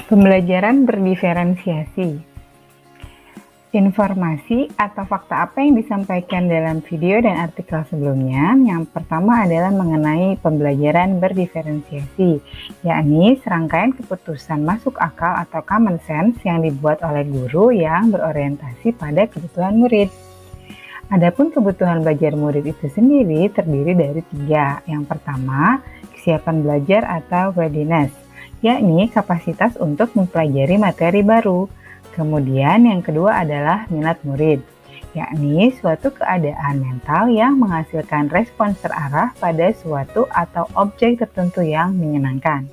Pembelajaran berdiferensiasi. Informasi atau fakta apa yang disampaikan dalam video dan artikel sebelumnya? Yang pertama adalah mengenai pembelajaran berdiferensiasi, yakni serangkaian keputusan masuk akal atau common sense yang dibuat oleh guru yang berorientasi pada kebutuhan murid. Adapun kebutuhan belajar murid itu sendiri terdiri dari 3. Yang pertama, kesiapan belajar atau readiness, yakni kapasitas untuk mempelajari materi baru. Kemudian yang kedua adalah minat murid, yakni suatu keadaan mental yang menghasilkan respons terarah pada suatu atau objek tertentu yang menyenangkan.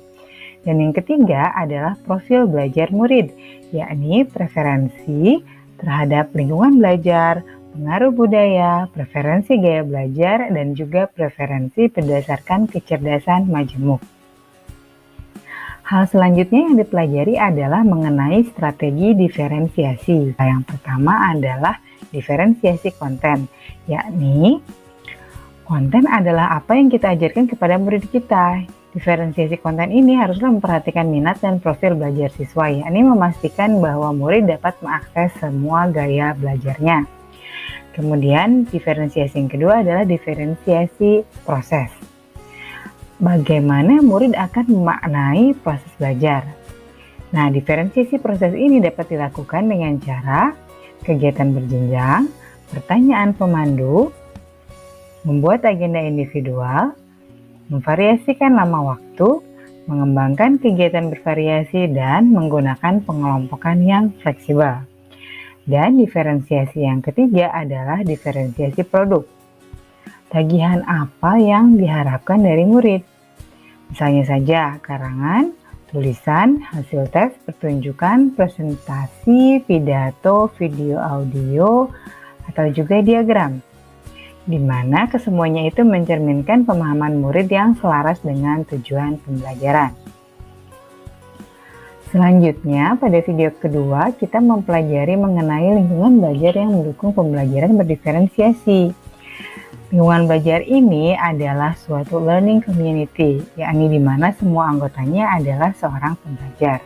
Dan yang ketiga adalah profil belajar murid, yakni preferensi terhadap lingkungan belajar, pengaruh budaya, preferensi gaya belajar, dan juga preferensi berdasarkan kecerdasan majemuk. Hal selanjutnya yang dipelajari adalah mengenai strategi diferensiasi. Yang pertama adalah diferensiasi konten, yakni konten adalah apa yang kita ajarkan kepada murid kita. Diferensiasi konten ini haruslah memperhatikan minat dan profil belajar siswa, yakni memastikan bahwa murid dapat mengakses semua gaya belajarnya. Kemudian diferensiasi yang kedua adalah diferensiasi proses. Bagaimana murid akan memaknai proses belajar. Nah, diferensiasi proses ini dapat dilakukan dengan cara kegiatan berjenjang, pertanyaan pemandu, membuat agenda individual, memvariasikan lama waktu, mengembangkan kegiatan bervariasi, dan menggunakan pengelompokan yang fleksibel. Dan diferensiasi yang ketiga adalah diferensiasi produk. Tagihan apa yang diharapkan dari murid? Misalnya saja karangan, tulisan, hasil tes, pertunjukan, presentasi, pidato, video audio, atau juga diagram. Di mana kesemuanya itu mencerminkan pemahaman murid yang selaras dengan tujuan pembelajaran. Selanjutnya, pada video kedua, kita mempelajari mengenai lingkungan belajar yang mendukung pembelajaran berdiferensiasi. Lingkungan belajar ini adalah suatu learning community, yakni di mana semua anggotanya adalah seorang pembelajar.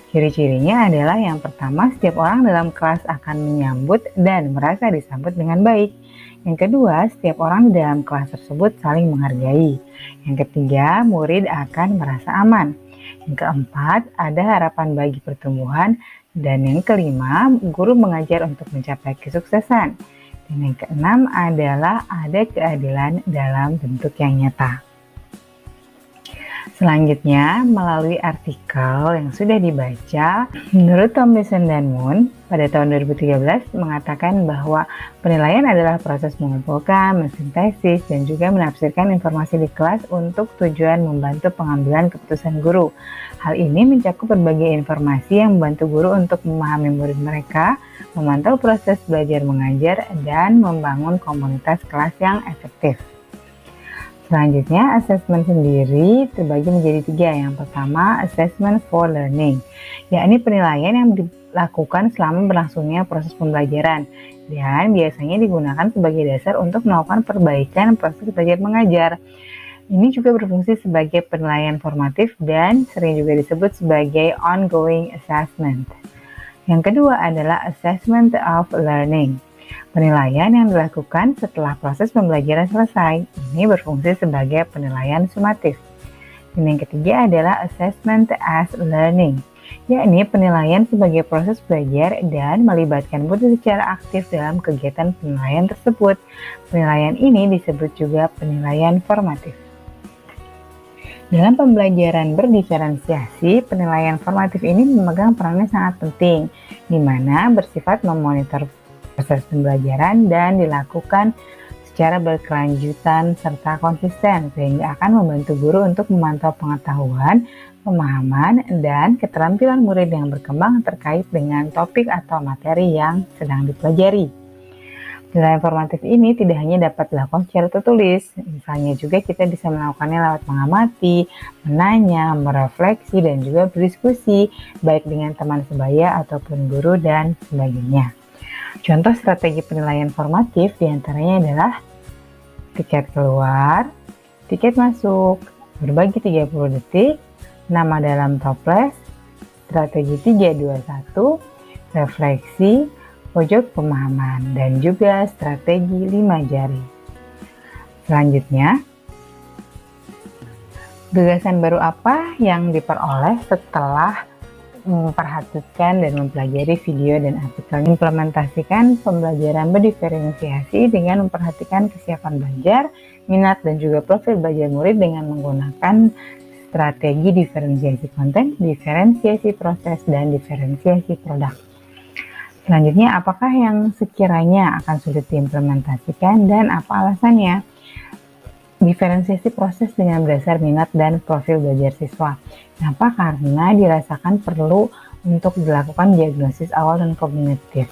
Ciri-cirinya adalah yang pertama, setiap orang dalam kelas akan menyambut dan merasa disambut dengan baik. Yang kedua, setiap orang di dalam kelas tersebut saling menghargai. Yang ketiga, murid akan merasa aman. Yang keempat, ada harapan bagi pertumbuhan. Dan yang kelima, guru mengajar untuk mencapai kesuksesan. Dan yang keenam adalah ada keadilan dalam bentuk yang nyata. Selanjutnya, melalui artikel yang sudah dibaca, menurut Tomlinson dan Moon pada tahun 2013 mengatakan bahwa penilaian adalah proses mengumpulkan, mensintesis, dan juga menafsirkan informasi di kelas untuk tujuan membantu pengambilan keputusan guru. Hal ini mencakup berbagai informasi yang membantu guru untuk memahami murid mereka, memantau proses belajar mengajar, dan membangun komunitas kelas yang efektif. Selanjutnya, asesmen sendiri terbagi menjadi 3. Yang pertama, assessment for learning, yakni penilaian yang dilakukan selama berlangsungnya proses pembelajaran dan biasanya digunakan sebagai dasar untuk melakukan perbaikan proses belajar mengajar. Ini juga berfungsi sebagai penilaian formatif dan sering juga disebut sebagai ongoing assessment. Yang kedua adalah assessment of learning. Penilaian yang dilakukan setelah proses pembelajaran selesai. Ini berfungsi sebagai penilaian sumatif. Dan yang ketiga adalah assessment as learning, yakni penilaian sebagai proses belajar dan melibatkan murid secara aktif dalam kegiatan penilaian tersebut. Penilaian ini disebut juga penilaian formatif. Dalam pembelajaran berdiferensiasi, penilaian formatif ini memegang perannya sangat penting, di mana bersifat memonitor proses pembelajaran dan dilakukan secara berkelanjutan serta konsisten, sehingga akan membantu guru untuk memantau pengetahuan, pemahaman, dan keterampilan murid yang berkembang terkait dengan topik atau materi yang sedang dipelajari. Penilaian formatif ini tidak hanya dapat dilakukan secara tertulis, misalnya juga kita bisa melakukannya lewat mengamati, menanya, merefleksi, dan juga berdiskusi, baik dengan teman sebaya ataupun guru dan sebagainya. Contoh strategi penilaian formatif diantaranya adalah tiket keluar, tiket masuk, berbagi 30 detik, nama dalam toples, strategi 321, refleksi, pojok pemahaman, dan juga strategi 5 jari. Selanjutnya, gagasan baru apa yang diperoleh setelah memperhatikan dan mempelajari video dan artikel? Implementasikan pembelajaran berdiferensiasi dengan memperhatikan kesiapan belajar, minat, dan juga profil belajar murid dengan menggunakan strategi diferensiasi konten, diferensiasi proses, dan diferensiasi produk. Selanjutnya, apakah yang sekiranya akan sulit diimplementasikan dan apa alasannya? Diferensiasi proses dengan dasar minat dan profil belajar siswa. Kenapa? Karena dirasakan perlu untuk dilakukan diagnosis awal dan kognitif.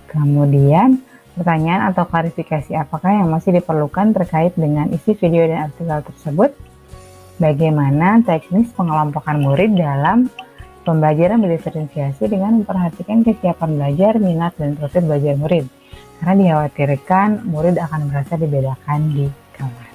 Kemudian, pertanyaan atau klarifikasi apakah yang masih diperlukan terkait dengan isi video dan artikel tersebut? Bagaimana teknis pengelompokan murid dalam pembelajaran berdiferensiasi dengan memperhatikan kesiapan belajar, minat, dan profil belajar murid. Karena dikhawatirkan murid akan merasa dibedakan di kelas.